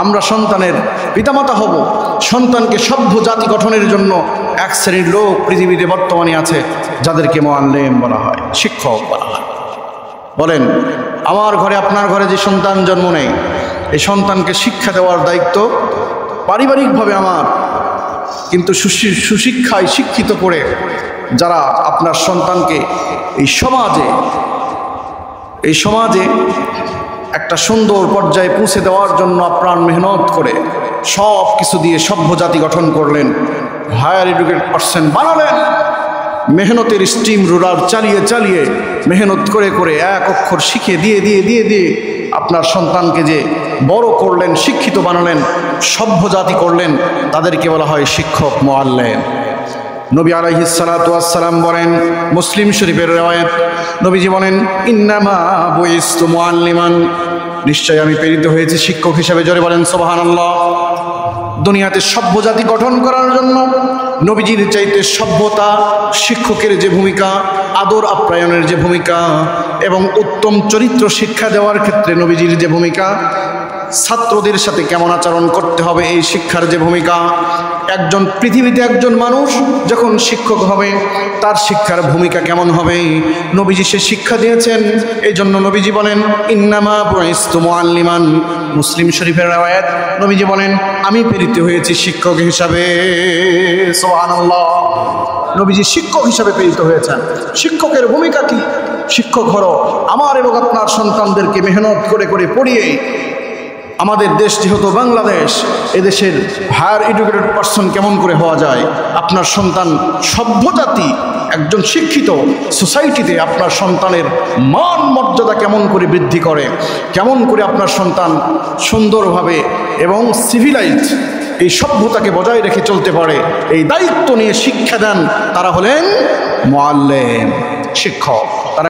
আমরা সন্তানের পিতামাতা হব, সন্তানকে সভ্য জাতি গঠনের জন্য এক শ্রেণীর লোক পৃথিবীতে বর্তমানে আছে যাদেরকে মুআল্লিম বলা হয়, শিক্ষক বলা হয়। বলেন, আমার ঘরে আপনার ঘরে যে সন্তান জন্ম নেয়, এই সন্তানকে শিক্ষা দেওয়ার দায়িত্ব পারিবারিকভাবে আমার, কিন্তু সুশিক্ষায় শিক্ষিত করে যারা আপনার সন্তানকে এই সমাজে একটা সুন্দর পর্যায়ে পৌঁছে দেওয়ার জন্য আপ্রাণ মেহনত করে সব কিছু দিয়ে সভ্য জাতি গঠন করলেন, হায়ার এডুকেটেড পার্সন বানালেন, মেহনতের স্টিম রোলার চালিয়ে মেহনত করে এক অক্ষর শিখে দিয়ে আপনার সন্তানকে যে বড় করলেন, শিক্ষিত বানালেন, সভ্য জাতি করলেন, তাদেরকে বলা হয় শিক্ষক, মুআল্লিম। নবী আলাইহিস সালাতু ওয়াস সালাম বলেন, মুসলিম শরীফের riwayat, নবীজি বলেন, ইন্নামা বুইস্তু মুআল্লিমান, নিশ্চয় আমি প্রেরিত হয়েছি শিক্ষক হিসেবে। জোরে বলেন সুবহানাল্লাহ। দুনিয়াতে সভ্য জাতি গঠন করার জন্য নবীজির চাইতে সভ্যতা, শিক্ষকের যে ভূমিকা, আদর আপ্যায়নের যে ভূমিকা এবং উত্তম চরিত্র শিক্ষা দেওয়ার ক্ষেত্রে নবীজির যে ভূমিকা, ছাত্রদের সাথে কেমন আচরণ করতে হবে এই শিক্ষার যে ভূমিকা, পৃথিবীতে একজন মানুষ যখন শিক্ষক হবে তার শিক্ষার ভূমিকা কেমন হবে, নবীজি সে শিক্ষা দিয়েছেন। এই জন্য নবীজি বলেন, ইন্নামা বুইস্তু মুআল্লিমান। মুসলিম শরীফের riwayat, নবীজি বলেন, আমি প্রেরিত হয়েছি শিক্ষক হিসাবে। সুবহানাল্লাহ। নবীজি শিক্ষক হিসাবে প্রেরিত হয়েছেন। শিক্ষকের ভূমিকা কি? শিক্ষক হলো আমার এবং আপনার সন্তানদেরকে মেহনত করে পড়িয়ে, আমাদের দেশ যেহেতু বাংলাদেশ, এদেশের হায়ার এডুকেটেড পার্সন কেমন করে হওয়া যায়, আপনার সন্তান সভ্য জাতি, একজন শিক্ষিত সোসাইটিতে আপনার সন্তানের মান মর্যাদা কেমন করে বৃদ্ধি করে, কেমন করে আপনার সন্তান সুন্দরভাবে এবং সিভিলাইজড এই সভ্যতাকে বজায় রেখে চলতে পারে, এই দায়িত্ব নিয়ে শিক্ষা দেন, তারা হলেন মুআল্লিম, শিক্ষক।